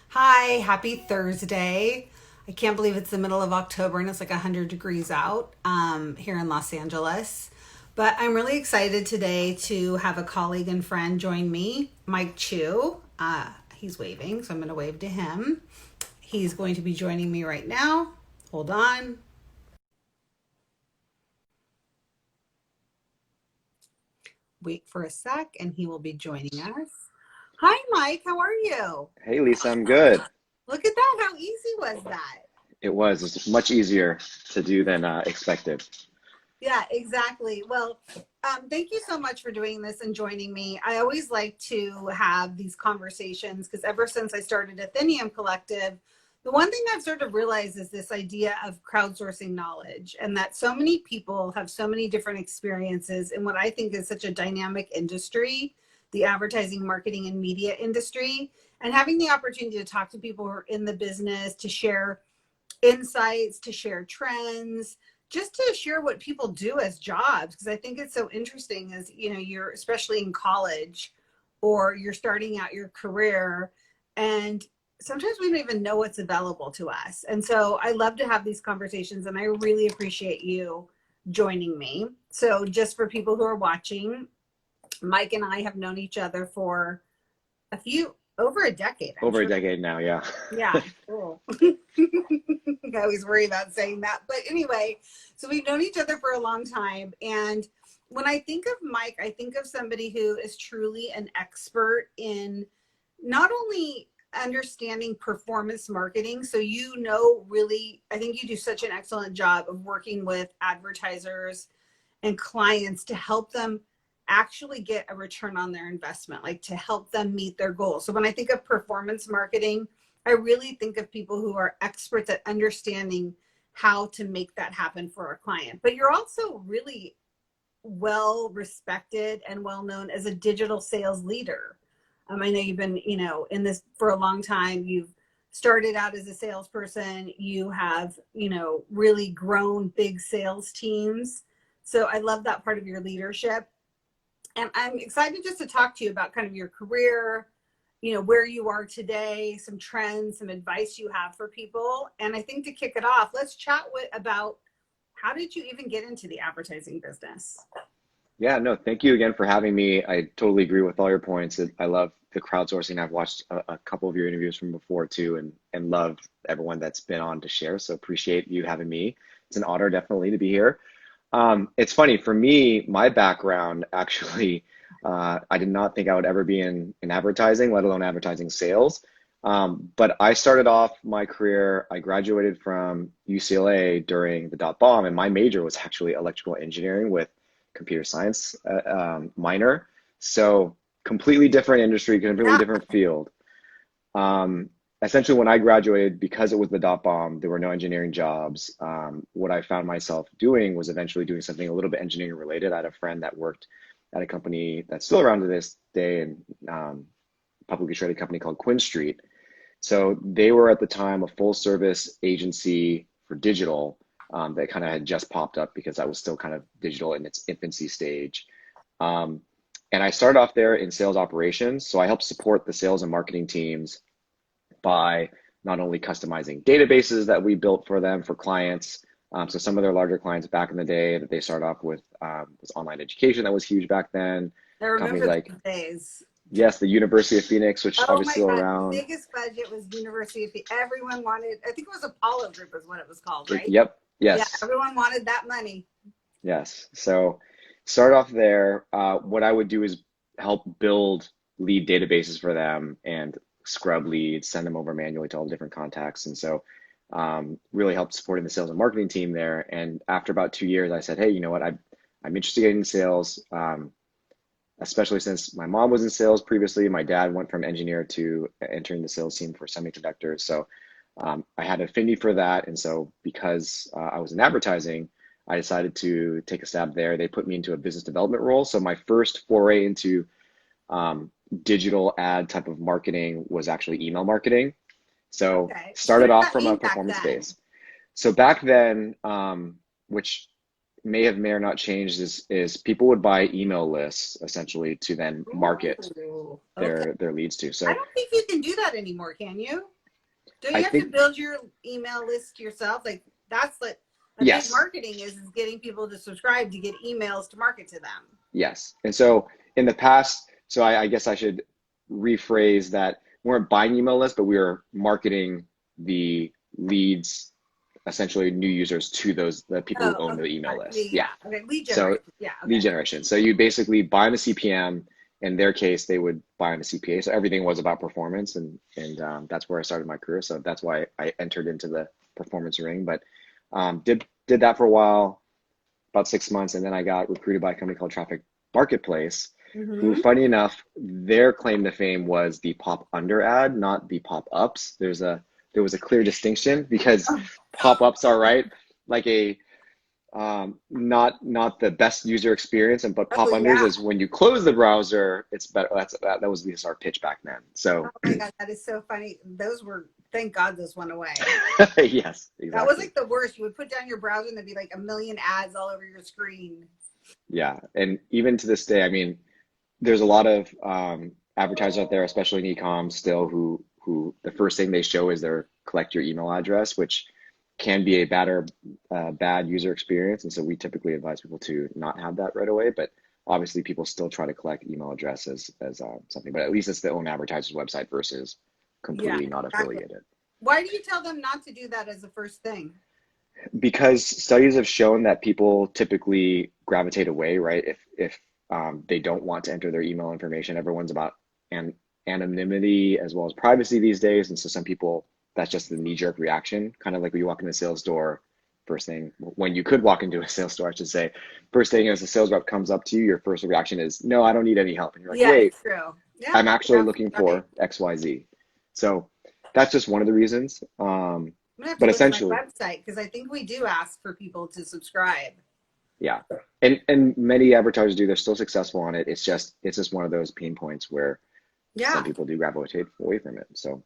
Hi, happy Thursday. I can't believe it's the middle of October and it's like 100 degrees out here in Los Angeles. But I'm really excited today to have a colleague and friend join me, Mike Chu. He's waving, so I'm going to wave to him. He's going to be joining me right now. Hold on. Wait for a sec, and he will be joining us. Hi, Mike. How are you? Hey Lisa, I'm good. Look at that. How easy was that? It's much easier to do than expected. Yeah, exactly. Well, thank you so much for doing this and joining me. I always like to have these conversations because ever since I started Athenium Collective, the one thing I've sort of realized is this idea of crowdsourcing knowledge and that so many people have so many different experiences in what I think is such a dynamic industry, the advertising, marketing, and media industry. And having the opportunity to talk to people who are in the business, to share insights, to share trends, just to share what people do as jobs. Because I think it's so interesting as, you're especially in college or you're starting out your career and sometimes we don't even know what's available to us. And so I love to have these conversations and I really appreciate you joining me. So just for people who are watching, Mike and I have known each other for over a decade, I'm Over a sure. decade now, yeah. Yeah, cool. I always worry about saying that. But anyway, so we've known each other for a long time. And when I think of Mike, I think of somebody who is truly an expert in not only understanding performance marketing. So, really, I think you do such an excellent job of working with advertisers and clients to help them actually get a return on their investment, like to help them meet their goals. So when I think of performance marketing, I really think of people who are experts at understanding how to make that happen for a client. But you're also really well respected and well known as a digital sales leader. I know you've been, in this for a long time. You've started out as a salesperson. You have, really grown big sales teams. So I love that part of your leadership. And I'm excited just to talk to you about kind of your career, where you are today, some trends, some advice you have for people. And I think to kick it off, let's chat about how did you even get into the advertising business? Yeah, no, thank you again for having me. I totally agree with all your points. I love the crowdsourcing. I've watched a couple of your interviews from before too, and love everyone that's been on to share. So appreciate you having me. It's an honor definitely to be here. It's funny for me, my background actually, I did not think I would ever be in advertising, let alone advertising sales. But I started off my career, I graduated from UCLA during the dot bomb, and my major was actually electrical engineering with computer science minor. So completely different industry, completely Yeah. different field. Um, Essentially, when I graduated, because it was the dot bomb, there were no engineering jobs. What I found myself doing was eventually doing something a little bit engineering related. I had a friend that worked at a company that's still around to this day, and publicly traded company called Quinn Street. So they were at the time a full service agency for digital that kind of had just popped up because I was still kind of digital in its infancy stage. Um, and I started off there in sales operations. So I helped support the sales and marketing teams by not only customizing databases that we built for them for clients. So some of their larger clients back in the day that they started off with was online education that was huge back then. I Companies remember like, those days. yes, the University of Phoenix, which Oh obviously my still God. around. Biggest budget was University of Everyone wanted, I think it was Apollo Group is what it was called, right? Yep, Yeah, yes, everyone wanted that money. yes. So start off there. What I would do is help build lead databases for them and scrub leads, send them over manually to all the different contacts. And so really helped supporting the sales and marketing team there. And after about 2 years, I said, hey, you know what? I'm interested in sales, especially since my mom was in sales previously. My dad went from engineer to entering the sales team for semiconductors. So I had an affinity for that. And so because I was in advertising, I decided to take a stab there. They put me into a business development role. So my first foray into um, digital ad type of marketing was actually email marketing. So Okay. So what started did off that from a mean back performance then? base. So back then, which may or not changed, is people would buy email lists essentially to then market Ooh, okay. their leads to. I So don't think you can do that anymore, can you? Do I you have to think build your email list yourself? Like that's like a big yes, marketing is getting people to subscribe to get emails to market to them. yes. And so in the past, so I guess I should rephrase that we weren't buying email lists, but we were marketing the leads, essentially new users to the people who Oh, own the okay. email Got it. list. Yeah. Yeah. Okay. Lead So generation. Yeah. lead Okay. generation. So you basically buy on a CPM. In their case, they would buy on a CPA. So everything was about performance, and that's where I started my career. So that's why I entered into the performance ring. But did that for a while, about 6 months, and then I got recruited by a company called Traffic Marketplace, who, Mm-hmm. funny enough, their claim to fame was the pop under ad, not the pop ups. There was a clear distinction because Oh, pop ups are right, like a not the best user experience, and but oh pop unders yeah. is when you close the browser, it's better. That was our pitch back then. Oh So my God, that is so funny. Those were, thank God those went away. yes, That was exactly. like the worst. You would put down your browser and there'd be like a million ads all over your screen. Yeah, and even to this day, I mean, there's a lot of advertisers out there, especially in e-com, still who the first thing they show is their collect your email address, which can be a bad user experience. And so we typically advise people to not have that right away. But obviously, people still try to collect email addresses as something. But at least it's the own advertiser's website versus Yeah, completely not exactly. affiliated. Why do you tell them not to do that as the first thing? Because studies have shown that people typically gravitate away, right? If they don't want to enter their email information, everyone's about an anonymity as well as privacy these days, and so some people that's just the knee-jerk reaction, kind of like when you walk into a sales door. First thing, when you could walk into a sales store, I should say, first thing as a sales rep comes up to you, your first reaction is, "No, I don't need any help," and you're like, Yeah, "Wait, true. Yeah, I'm actually you're looking absolutely right. for XYZ." So that's just one of the reasons. I'm gonna have to But look at my essentially, website because I think we do ask for people to subscribe. yeah. And many advertisers do, they're still successful on it. It's just one of those pain points where some Yeah, people do gravitate away from it. So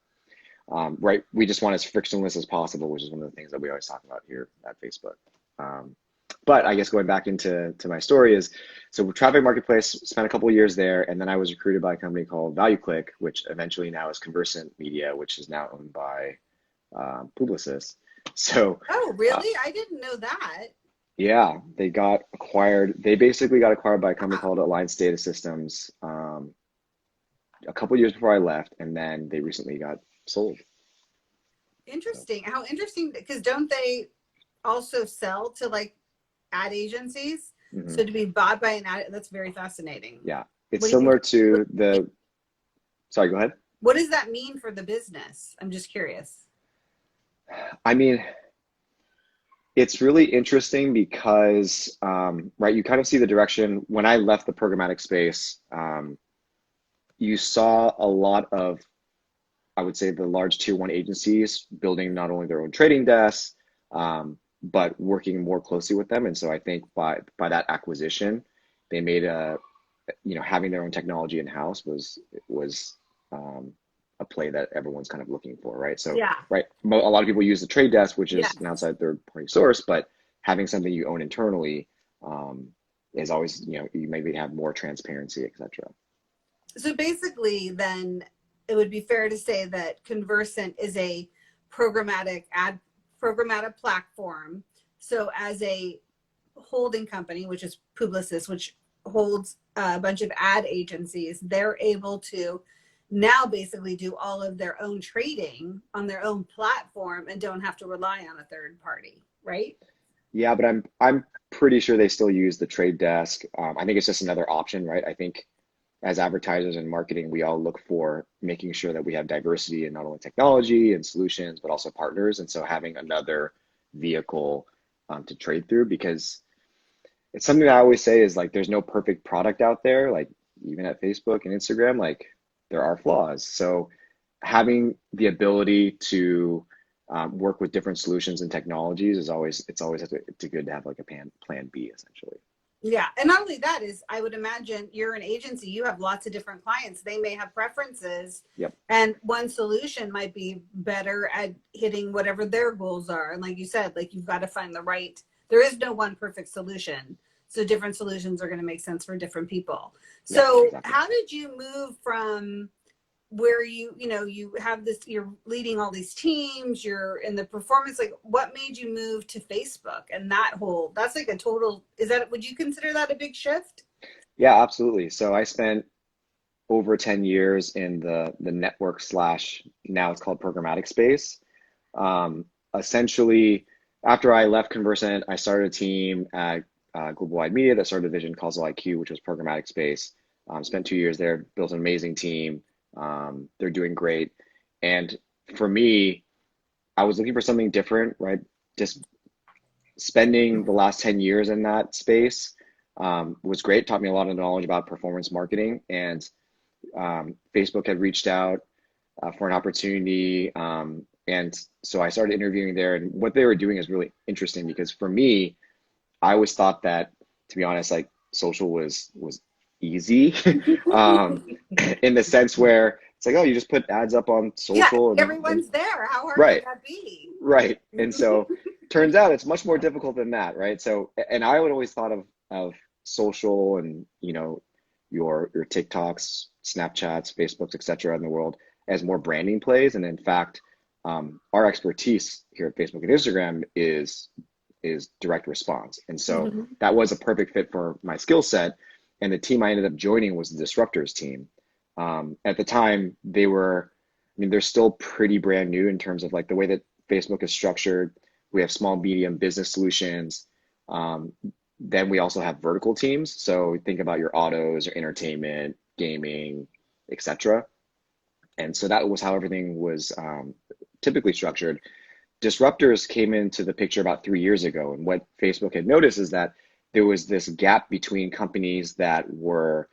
right, we just want as frictionless as possible, which is one of the things that we always talk about here at Facebook. Um, but I guess going back to my story is, so Traffic Marketplace, spent a couple of years there, and then I was recruited by a company called ValueClick, which eventually now is Conversant Media, which is now owned by Publicis. So oh, uh, really? I didn't know that. yeah, they got acquired. They basically got acquired by a company called Alliance Data Systems a couple years before I left, and then they recently got sold. So, Interesting. How interesting, because don't they also sell to like ad agencies? mhm. So to be bought by an ad, that's very fascinating. Yeah, it's What do you think? similar to the. Sorry, go ahead. What does that mean for the business? I'm just curious. I mean, it's really interesting because, right, you kind of see the direction. When I left the programmatic space, you saw a lot of, I would say, the large tier one agencies building not only their own trading desks, but working more closely with them. And so I think by that acquisition, they made having their own technology in house was um, a play that everyone's kind of looking for, right? So, Yeah. right, a lot of people use the trade desk, which is an Yes. outside third party source, but having something you own internally is always, you maybe have more transparency, etc. So basically, then it would be fair to say that Conversant is a programmatic platform. So as a holding company, which is Publicis, which holds a bunch of ad agencies, they're able to now basically do all of their own trading on their own platform and don't have to rely on a third party, right? Yeah, but I'm pretty sure they still use the trade desk. I think it's just another option, right? I think as advertisers and marketing, we all look for making sure that we have diversity in not only technology and solutions, but also partners. And so having another vehicle to trade through, because it's something that I always say is like, there's no perfect product out there. Like even at Facebook and Instagram, like there are flaws. So having the ability to work with different solutions and technologies it's always it's good to have like a plan B essentially. Yeah. And not only that is, I would imagine you're an agency, you have lots of different clients. They may have preferences, Yep. and one solution might be better at hitting whatever their goals are. And like you said, like you've got to find the right, there is no one perfect solution. So different solutions are going to make sense for different people. Yep. So Exactly. how did you move from where you have this, you're leading all these teams, you're in the performance, like what made you move to Facebook and that's like a total, would you consider that a big shift? Yeah, absolutely. So I spent over 10 years in the network slash now it's called programmatic space. Um, Essentially, after I left Conversant, I started a team at Global Wide Media that started a division called IQ, which was programmatic space. Spent 2 years there, built an amazing team. They're doing great. And for me, I was looking for something different, right? Just spending the last 10 years in that space was great, taught me a lot of knowledge about performance marketing. And Facebook had reached out for an opportunity. And so I started interviewing there. And what they were doing is really interesting because for me, I always thought that, to be honest, like social was easy, um, in the sense where it's like, oh, you just put ads up on Yeah, social and everyone's there. How hard could right, that be? right. And so turns out it's much more difficult than that, right? So, and I would always thought of social and, your TikToks, Snapchats, Facebooks, et cetera, in the world as more branding plays. And in fact, our expertise here at Facebook and Instagram is direct response. And so Mhm. that was a perfect fit for my skill set. And the team I ended up joining was the Disruptors team. At the time, I mean, they're still pretty brand new in terms of like the way that Facebook is structured. We have small, medium business solutions. Um, then we also have vertical teams. So think about your autos or entertainment, gaming, etc. And so that was how everything was typically structured. Disruptors came into the picture about 3 years ago. And what Facebook had noticed is that there was this gap between companies that were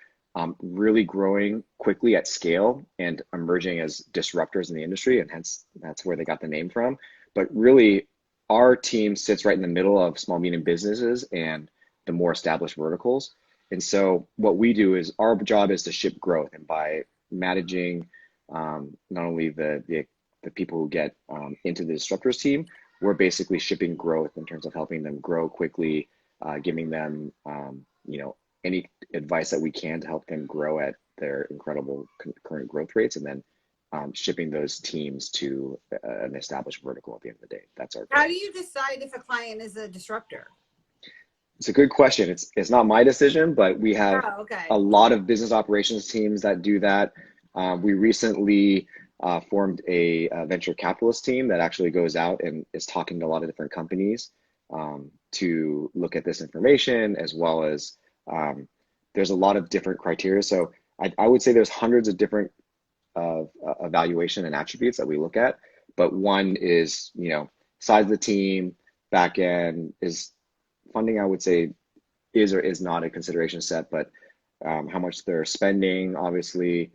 really growing quickly at scale and emerging as disruptors in the industry. And hence, that's where they got the name from. But really, our team sits right in the middle of small, medium businesses and the more established verticals. And so, what we do is our job is to ship growth. And by managing not only the people who get into the disruptors team, we're basically shipping growth in terms of helping them grow quickly, giving them any advice that we can to help them grow at their incredible current growth rates, and then shipping those teams to an established vertical at the end of the day. That's our How goal. do you decide if a client is a disruptor? It's a good question. It's not my decision, but we have Oh, okay. a lot of business operations teams that do that. We recently formed a venture capitalist team that actually goes out and is talking to a lot of different companies to look at this information, as well as there's a lot of different criteria. So I would say there's hundreds of different evaluation and attributes that we look at, but one is, size of the team, back end is funding, I would say, is or is not a consideration set, but how much they're spending, obviously,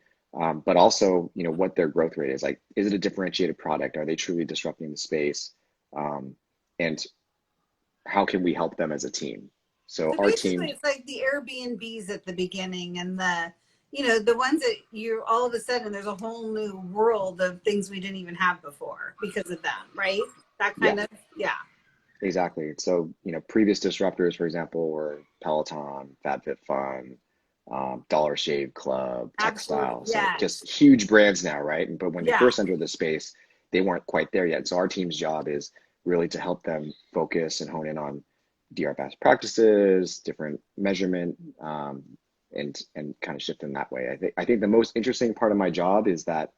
but also, what their growth rate is. Like, is it a differentiated product? Are they truly disrupting the space? And how can we help them as a team? So So our basically, team, it's like the Airbnbs at the beginning, and the ones that you all of a sudden there's a whole new world of things we didn't even have before because of them, right? That yeah, kind of, yeah, exactly. So, previous disruptors, for example, were Peloton, FabFitFun, Dollar Shave Club, absolutely, Textile. So yes, just huge brands now, right? But when they yeah. first entered the space, they weren't quite there yet. So our team's job is really to help them focus and hone in on DR best practices, different measurement, and kind of shift them that way. I think the most interesting part of my job is that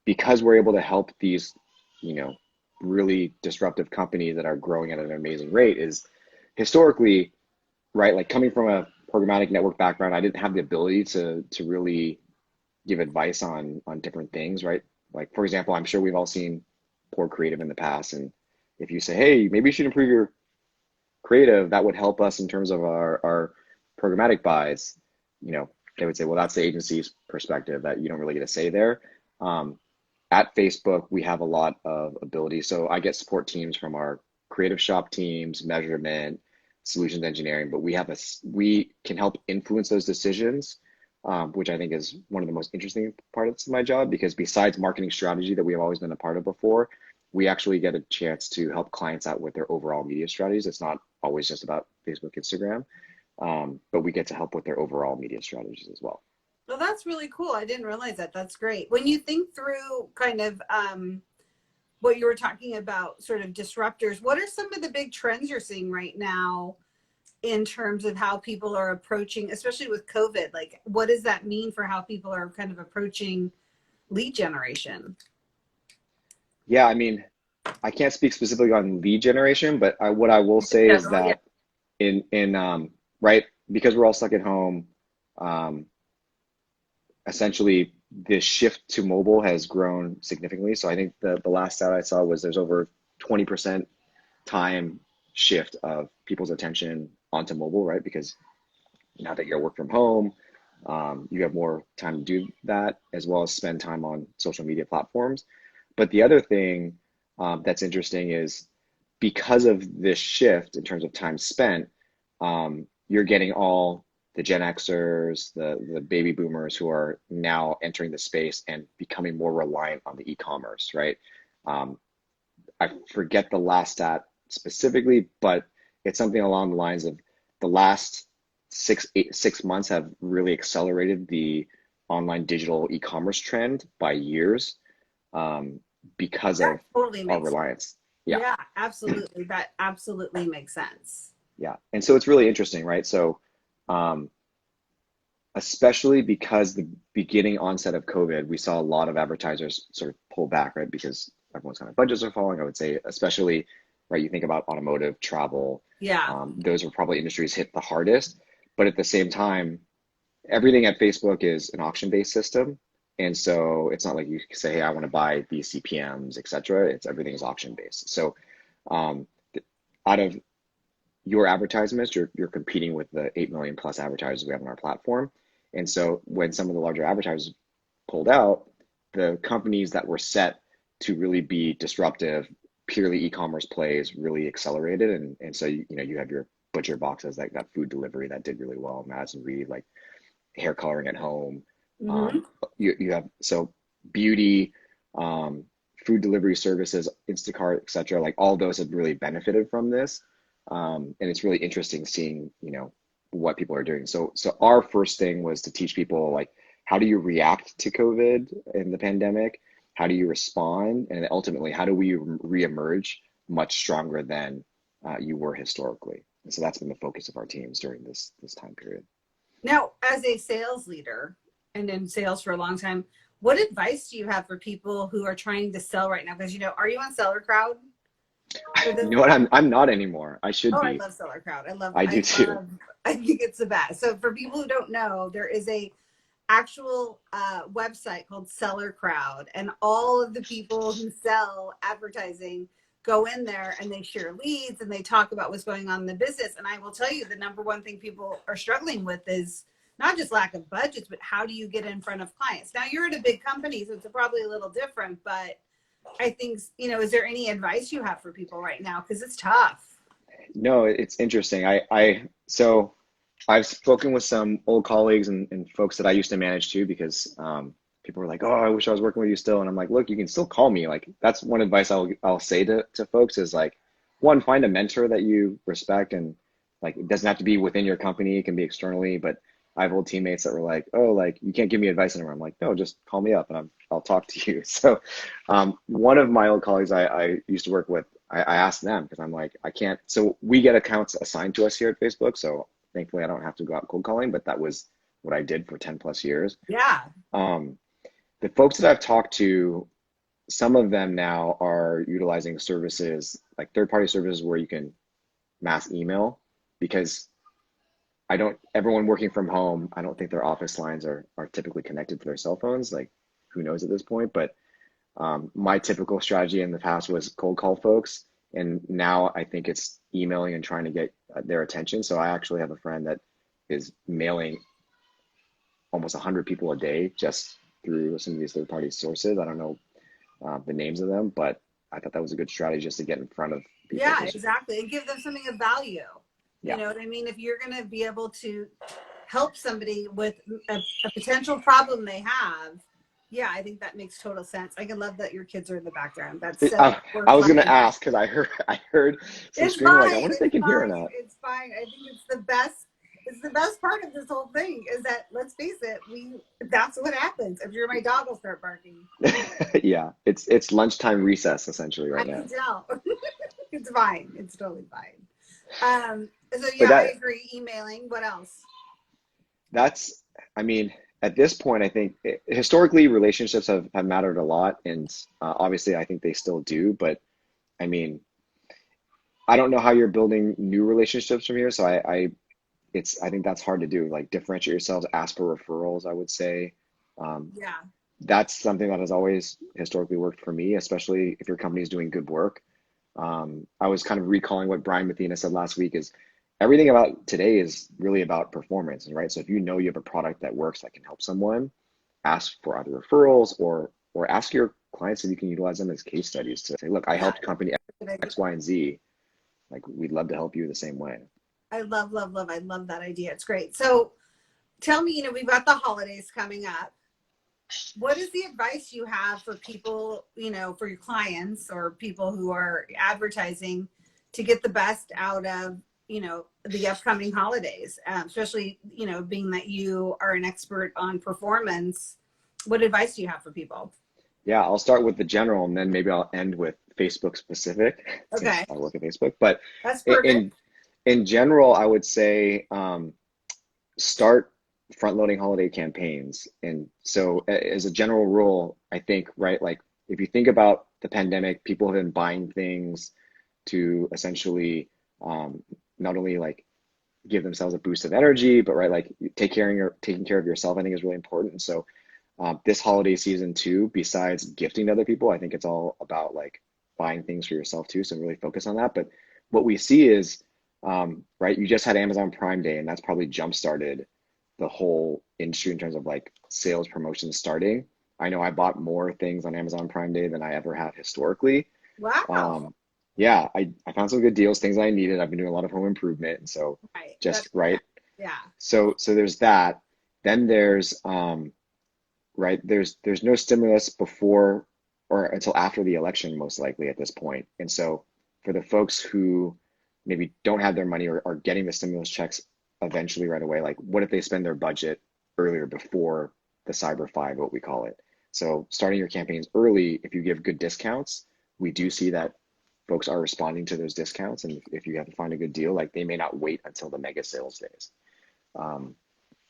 because we're able to help these, you know, really disruptive companies that are growing at an amazing rate is historically, right, like coming from a programmatic network background, I didn't have the ability to really give advice on different things, right? Like, for example, I'm sure we've all seen poor creative in the past, and if you say, hey, maybe you should improve your creative, that would help us in terms of our programmatic buys, you know, they would say, well, that's the agency's perspective, that you don't really get a say there. Um, at Facebook, we have a lot of ability. So I get support teams from our creative shop teams, measurement, solutions engineering, but we can help influence those decisions, which I think is one of the most interesting parts of my job, because besides marketing strategy that we have always been a part of before, we actually get a chance to help clients out with their overall media strategies. It's not always just about Facebook, Instagram, but we get to help with their overall media strategies as well. Well, that's really cool. I didn't realize that. That's great. When you think through kind of what you were talking about, sort of disruptors, what are some of the big trends you're seeing right now in terms of how people are approaching, especially with COVID? Like, what does that mean for how people are kind of approaching lead generation? Yeah, I mean, I can't speak specifically on lead generation, but what I will In say is general, yeah. that right, because we're all stuck at home, um, essentially the shift to mobile has grown significantly. So I think the last stat I saw was there's over 20% time shift of people's attention onto mobile, right? Because now that you're work from home, you have more time to do that as well as spend time on social media platforms. But the other thing that's interesting is because of this shift in terms of time spent, you're getting all the Gen Xers, the baby boomers who are now entering the space and becoming more reliant on the e-commerce, right? Um, I forget the last stat specifically, but it's something along the lines of the last 6 months have really accelerated the online digital e-commerce trend by years, um, because That of totally our makes sense. reliance. Yeah, Yeah, absolutely. That absolutely makes sense. yeah. And so it's really interesting, right? So, um, especially because the beginning onset of COVID, we saw a lot of advertisers sort of pull back, right? Because everyone's kind of budgets are falling, I would say, especially, right? You think about automotive, travel, Yeah. those were probably industries hit the hardest. But at the same time, everything at Facebook is an auction-based system. And so it's not like you can say, hey, I want to buy these CPMs, et cetera. It's everything is auction-based. So um, out of your advertisements, you're competing with the 8 million plus advertisers we have on our platform. And so when some of the larger advertisers pulled out, the companies that were set to really be disruptive, purely e-commerce plays really accelerated. And so you have your butcher boxes like that food delivery that did really well, Madison Reed, like hair coloring at home. Hmm. Um, you have so beauty, um, food delivery services, Instacart, et cetera. Like all those have really benefited from this, and it's really interesting seeing what people are doing. So our first thing was to teach people like how do you react to COVID and the pandemic, how do you respond, and ultimately how do we reemerge much stronger than you were historically. And so that's been the focus of our teams during this time period. Now, as a sales leader and in sales for a long time, what advice do you have for people who are trying to sell right now? Because are you on Seller Crowd? For You the know what? I'm not anymore. I should Oh, I be. love Seller Crowd. I do too. I think it's the best. So for people who don't know, there is a actual website called Seller Crowd, and all of the people who sell advertising go in there and they share leads and they talk about what's going on in the business. And I will tell you, the number one thing people are struggling with is not just lack of budgets, but how do you get in front of clients? Now you're at a big company, so it's probably a little different, but I think, is there any advice you have for people right now? Because it's tough. No, it's interesting. So I've spoken with some old colleagues and folks that I used to manage too, because people were like, "Oh, I wish I was working with you still." And I'm like, "Look, you can still call me." Like that's one advice I'll say to folks is like, one, find a mentor that you respect, and like it doesn't have to be within your company, it can be externally. But I have old teammates that were like, "Oh, like you can't give me advice anymore." I'm like, "No, just call me up and I'll talk to you." So one of my old colleagues I used to work with, I asked them because I'm like, I can't. So we get accounts assigned to us here at Facebook. So thankfully, I don't have to go out cold calling, but that was what I did for 10 plus years. Yeah. Um, the folks that I've talked to, some of them now are utilizing services like third-party services where you can mass email because everyone working from home, I don't think their office lines are typically connected to their cell phones. Like, who knows at this point? But my typical strategy in the past was cold call folks, and now I think it's emailing and trying to get their attention. So I actually have a friend that is mailing almost 100 people a day just through some of these third-party sources. I don't know the names of them, but I thought that was a good strategy just to get in front of people. Yeah, Because exactly. And give them something of value. You yeah, know what I mean? If you're going to be able to help somebody with a potential problem they have, yeah, I think that makes total sense. I can love that your kids are in the background. That's so I was gonna fun. ask because I heard some It's screaming. Like, I fine. wonder if they It's can hear or fine. not. It's fine. I think it's the best. It's the best part of this whole thing is that, let's face it, that's what happens. If you're my dog will start barking. Yeah, it's lunchtime recess essentially I right now. can tell. It's fine. It's totally fine. So But yeah, I that agree. Emailing. What else? that's I mean, at this point, I think historically relationships have mattered a lot, and obviously I think they still do. But I mean, I don't know how you're building new relationships from here, so I think that's hard to do. Like differentiate yourselves, ask for referrals, I would say. Um, Yeah. that's something that has always historically worked for me, especially if your company is doing good work. I was kind of recalling what Brian Mathena said last week is everything about today is really about performance, right? So if you know you have a product that works that can help someone, ask for either referrals or ask your clients if you can utilize them as case studies to say, look, I Yeah. helped company Good idea. X, Y, and Z. Like we'd love to help you the same way. I love, love, love. I love that idea. It's great. So tell me, we've got the holidays coming up. What is the advice you have for people, for your clients or people who are advertising to get the best out of, the upcoming holidays, especially, being that you are an expert on performance? What advice do you have for people? Yeah, I'll start with the general and then maybe I'll end with Facebook specific since Okay, I work at Facebook. But that's perfect. in in general, I would say start front loading holiday campaigns. And so as a general rule, I think, right, like if you think about the pandemic, people have been buying things to essentially not only like give themselves a boost of energy, but right, like taking care of yourself, I think is really important. And so this holiday season too, besides gifting to other people, I think it's all about like buying things for yourself too. So really focus on that. But what we see is, right, you just had Amazon Prime Day, and that's probably jump started the whole industry in terms of like sales promotions starting. I know I bought more things on Amazon Prime Day than I ever have historically. Wow. Um, yeah, I found some good deals, things I needed. I've been doing a lot of home improvement, and so Right. just That's, yeah. right. Yeah. So there's that. Then there's right? There's no stimulus before or until after the election, most likely at this point. And so for the folks who maybe don't have their money or are getting the stimulus checks eventually right away, like what if they spend their budget earlier before the Cyber Five, what we call it? So starting your campaigns early, if you give good discounts, we do see that folks are responding to those discounts. And if you have to find a good deal, like they may not wait until the mega sales days. Um,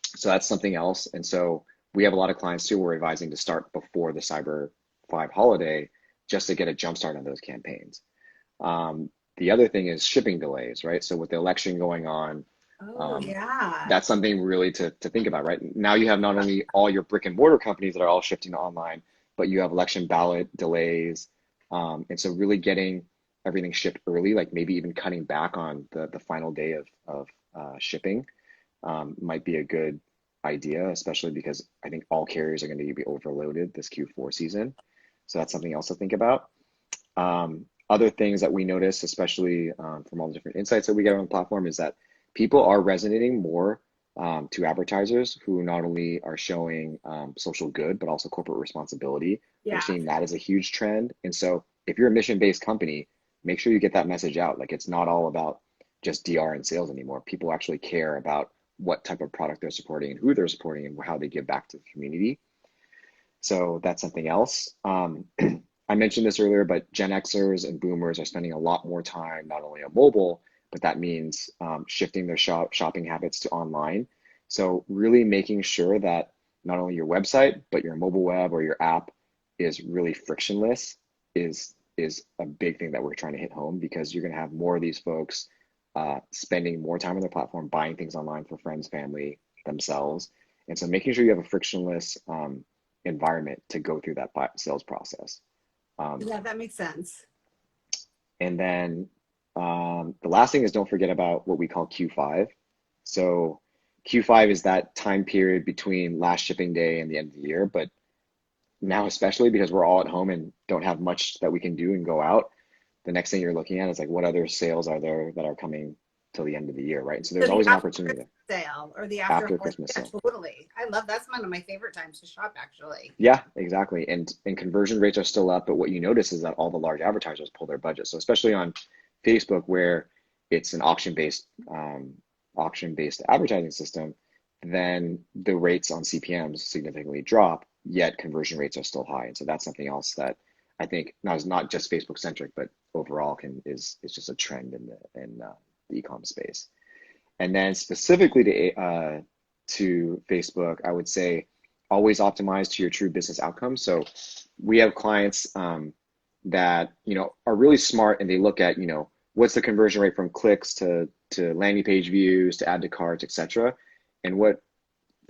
so that's something else. And so we have a lot of clients too, we're advising to start before the Cyber 5 holiday just to get a jump start on those campaigns. The other thing is shipping delays, right? So with the election going on, Oh, um, yeah. that's something really to think about, right? Now you have not only all your brick and mortar companies that are all shifting to online, but you have election ballot delays. And so really getting everything shipped early, like maybe even cutting back on the final day of shipping might be a good idea, especially because I think all carriers are going to be overloaded this Q4 season. So that's something else to think about. Other things that we notice, especially from all the different insights that we get on the platform, is that people are resonating more to advertisers who not only are showing social good, but also corporate responsibility. We're Yeah. seeing that as a huge trend. And so if you're a mission-based company, make sure you get that message out. Like it's not all about just DR and sales anymore. People actually care about what type of product they're supporting and who they're supporting and how they give back to the community. So that's something else. I mentioned this earlier, but Gen Xers and Boomers are spending a lot more time not only on mobile, but that means shifting their shopping habits to online. So really making sure that not only your website, but your mobile web or your app is really frictionless is a big thing that we're trying to hit home because you're going to have more of these folks spending more time on the platform, buying things online for friends, family, themselves. And so making sure you have a frictionless environment to go through that sales process. Um, Yeah, that makes sense. and then the last thing is don't forget about what we call Q5. So Q5 is that time period between last shipping day and the end of the year. But now, especially because we're all at home and don't have much that we can do and go out, the next thing you're looking at is like what other sales are there that are coming till the end of the year, right? And so So there's the always an after opportunity Christmas there sale or the after after holiday, Christmas yeah, sale. totally. I love that's one of my favorite times to shop actually. Yeah, exactly. And conversion rates are still up, but what you notice is that all the large advertisers pull their budget. So especially on Facebook, where it's an auction-based auction-based advertising system, then the rates on CPMs significantly drop, yet conversion rates are still high. And so that's something else that I think not just Facebook centric, but overall is just a trend in the e-com space. And then specifically to Facebook, I would say always optimize to your true business outcomes. So we have clients that are really smart, and they look at what's the conversion rate from clicks to landing page views to add to carts, etc. And what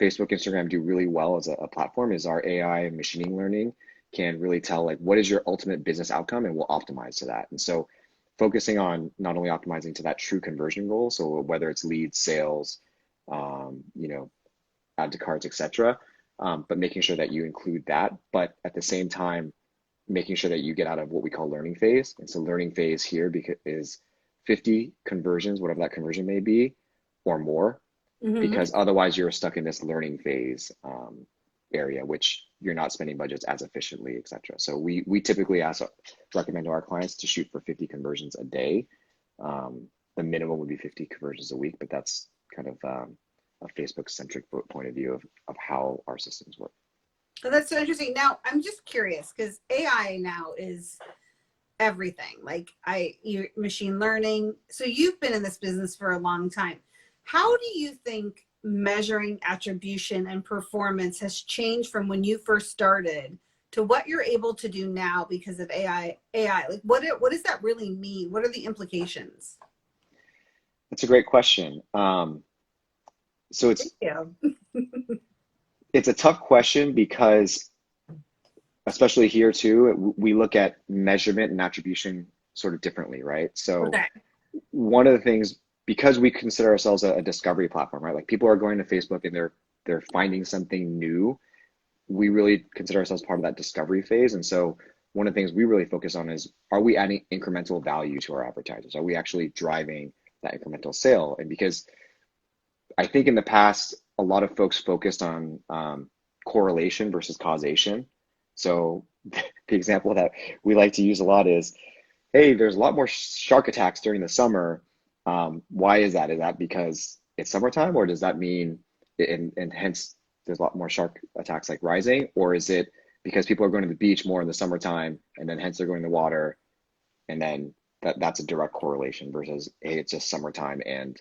Facebook, Instagram do really well as a platform is our AI and machine learning can really tell like what is your ultimate business outcome, and we'll optimize to that. And so focusing on not only optimizing to that true conversion goal, so whether it's leads, sales, add to carts, etc., but making sure that you include that, but at the same time, making sure that you get out of what we call learning phase. And so learning phase here is 50 conversions, whatever that conversion may be, or more, because otherwise you're stuck in this learning phase area, which you're not spending budgets as efficiently, etc. So we typically recommend to our clients to shoot for 50 conversions a day. The minimum would be 50 conversions a week, but that's kind of a Facebook-centric point of view of how our systems work. So that's so interesting. Now, I'm just curious because AI now is everything. Like machine learning. So you've been in this business for a long time. How do you think measuring attribution and performance has changed from when you first started to what you're able to do now because of AI? Like what does that really mean? What are the implications? That's a great question. So it's a tough question because, especially here too, we look at measurement and attribution sort of differently, right? So one of the things, because we consider ourselves a discovery platform, right? Like people are going to Facebook and they're finding something new. We really consider ourselves part of that discovery phase. And so one of the things we really focus on is, are we adding incremental value to our advertisers? Are we actually driving that incremental sale? And because I think in the past, a lot of folks focused on correlation versus causation. So the example that we like to use a lot is, hey, there's a lot more shark attacks during the summer. Why is that? Is that because it's summertime, or does that mean, and hence there's a lot more shark attacks like rising, or is it because people are going to the beach more in the summertime and then hence they're going to the water, and then that's a direct correlation versus, hey, it's just summertime and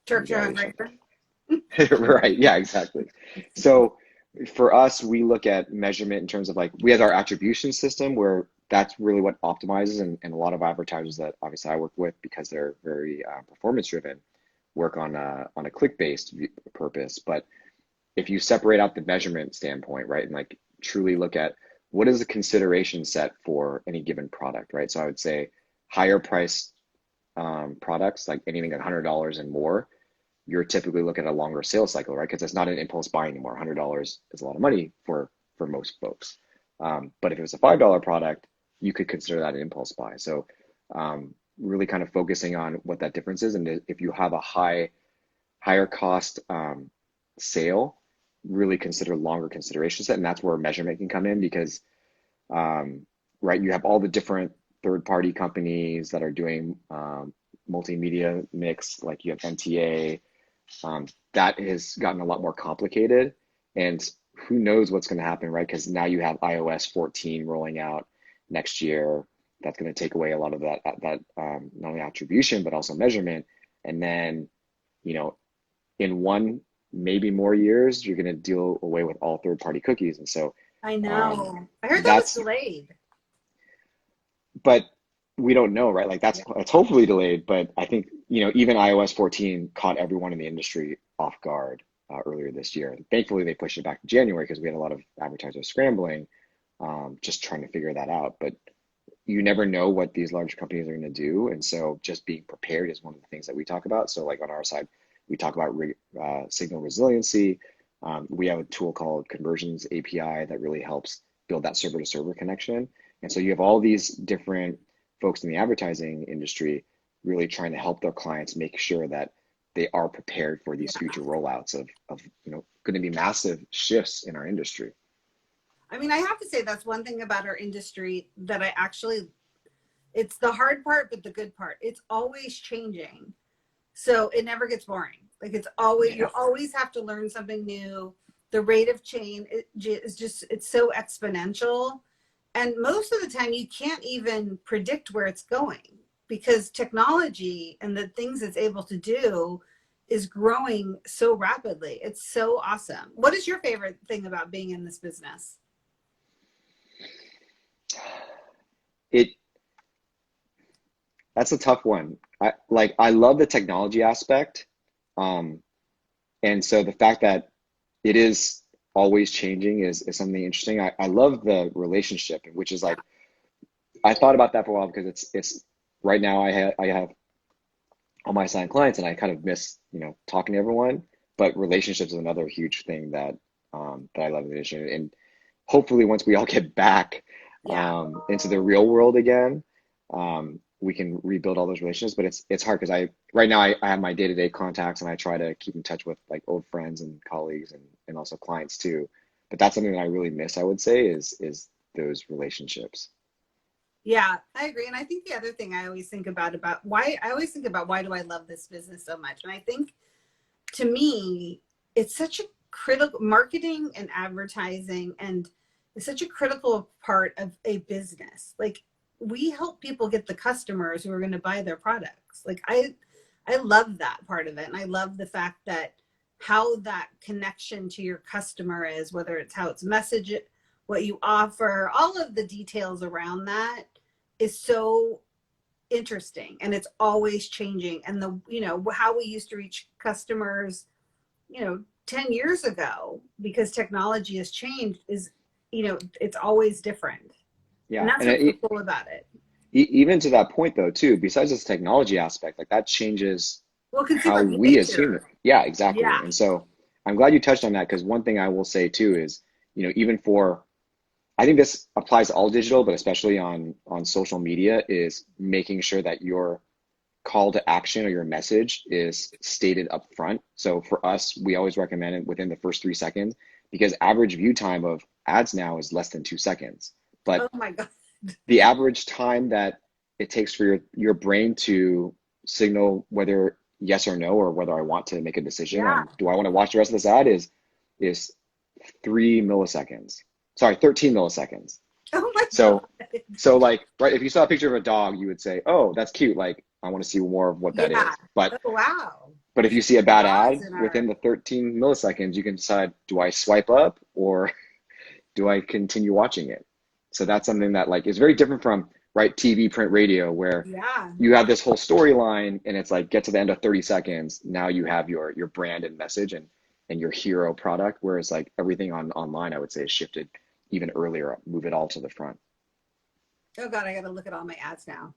Sharks are hungry. Right. Yeah, exactly. So for us, we look at measurement in terms of like, we have our attribution system where that's really what optimizes, and a lot of advertisers that obviously I work with, because they're very performance driven, work on a click-based purpose. But if you separate out the measurement standpoint, right, and like truly look at what is the consideration set for any given product, right? So I would say higher priced products, like anything at $100 and more, you're typically looking at a longer sales cycle, right? Because it's not an impulse buy anymore. $100 is a lot of money for most folks. But if it was a $5 product, you could consider that an impulse buy. So really kind of focusing on what that difference is. And if you have a higher cost sale, really consider longer consideration set. And that's where measurement can come in, because right, you have all the different third-party companies that are doing multimedia mix, like you have MTA. That has gotten a lot more complicated, and who knows what's going to happen, right? Because now you have iOS 14 rolling out next year. That's going to take away a lot of that not only attribution but also measurement. And then, in one, maybe more years, you're going to deal away with all third-party cookies. And so I know. I heard that was delayed. But we don't know, right? Like that's hopefully delayed, but I think, even iOS 14 caught everyone in the industry off guard earlier this year. Thankfully, they pushed it back to January because we had a lot of advertisers scrambling, just trying to figure that out. But you never know what these large companies are going to do. And so just being prepared is one of the things that we talk about. So like on our side, we talk about signal resiliency. We have a tool called Conversions API that really helps build that server to server connection. And so you have all these different folks in the advertising industry really trying to help their clients make sure that they are prepared for these future rollouts of going to be massive shifts in our industry. I mean, I have to say that's one thing about our industry that it's the hard part, but the good part. It's always changing. So it never gets boring. Like it's always, you Yeah. always have to learn something new. The rate of change is just, it's so exponential. And most of the time you can't even predict where it's going because technology and the things it's able to do is growing so rapidly. It's so awesome. What is your favorite thing about being in this business? It That's a tough one. I love the technology aspect. Um, and so the fact that it is always changing is something interesting. I love the relationship, which is Yeah. like I thought about that for a while because it's right now I have all my assigned clients and I kind of miss, talking to everyone. But relationships is another huge thing that I love in addition. And hopefully once we all get back Yeah. into the real world again, we can rebuild all those relationships. But it's hard because I right now I have my day-to-day contacts and I try to keep in touch with like old friends and colleagues and also clients too. But that's something that I really miss, I would say, is those relationships. Yeah, I agree. And I think the other thing I always think about why I always think about why do I love this business so much? And I think to me, it's such a critical marketing and advertising and it's such a critical part of a business. Like we help people get the customers who are going to buy their products. Like I love that part of it. And I love the fact that how that connection to your customer is, whether it's how it's messaged, what you offer, all of the details around that is so interesting and it's always changing. And the, how we used to reach customers, 10 years ago, because technology has changed is, it's always different. And Yeah, that's and what's so cool about it. even to that point though too, besides this technology aspect, like that changes Well, how consumer we as human, behavior. yeah, exactly. Yeah. And so I'm glad you touched on that because one thing I will say too is, even for I think this applies to all digital, but especially on social media, is making sure that your call to action or your message is stated up front. So for us, we always recommend it within the first 3 seconds because average view time of ads now is less than 2 seconds. Oh But my God. the average time that it takes for your brain to signal whether yes or no or whether I want to make a decision Yeah. on do I want to watch the rest of this ad is 3 milliseconds. Sorry, 13 milliseconds. Oh my So God. so like right, if you saw a picture of a dog, you would say, "Oh, that's cute. Like I want to see more of what that Yeah. is." But Oh, wow. but We if you should see a put bad laws ad in within our, the 13 milliseconds, you can decide, do I swipe up or do I continue watching it? So that's something that like is very different from right TV, print, radio, where yeah. you have this whole storyline and it's like get to the end of 30 seconds. Now you have your brand and message and your hero product. Whereas like everything online, I would say is shifted even earlier, move it all to the front. Oh God, I got to look at all my ads now.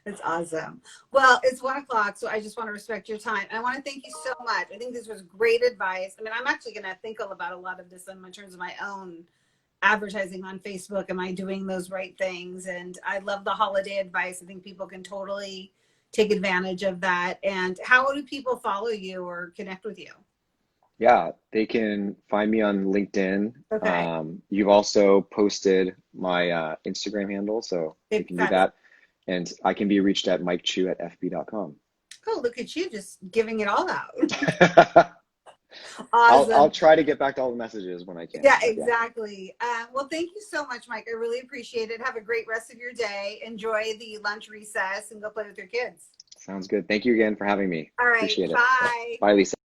It's awesome. Well, it's 1 o'clock, so I just want to respect your time. I want to thank you so much. I think this was great advice. I mean, I'm actually going to think about a lot of this in terms of my own advertising on Facebook. Am I doing those right things? And I love the holiday advice. I think people can totally take advantage of that. And how do people follow you or connect with you? Yeah, they can find me on LinkedIn. Okay. You've also posted my Instagram handle, so we Okay, can do fabulous. that. And I can be reached at mikechu@fb.com. Oh, look at you just giving it all out. I'll Awesome. try to get back to all the messages when I can, Yeah, but yeah, exactly. Well, thank you so much, Mike. I really appreciate it. Have a great rest of your day. Enjoy the lunch recess and go play with your kids. sounds good. Thank you again for having me. All right. Appreciate it. Bye. Bye, Lisa.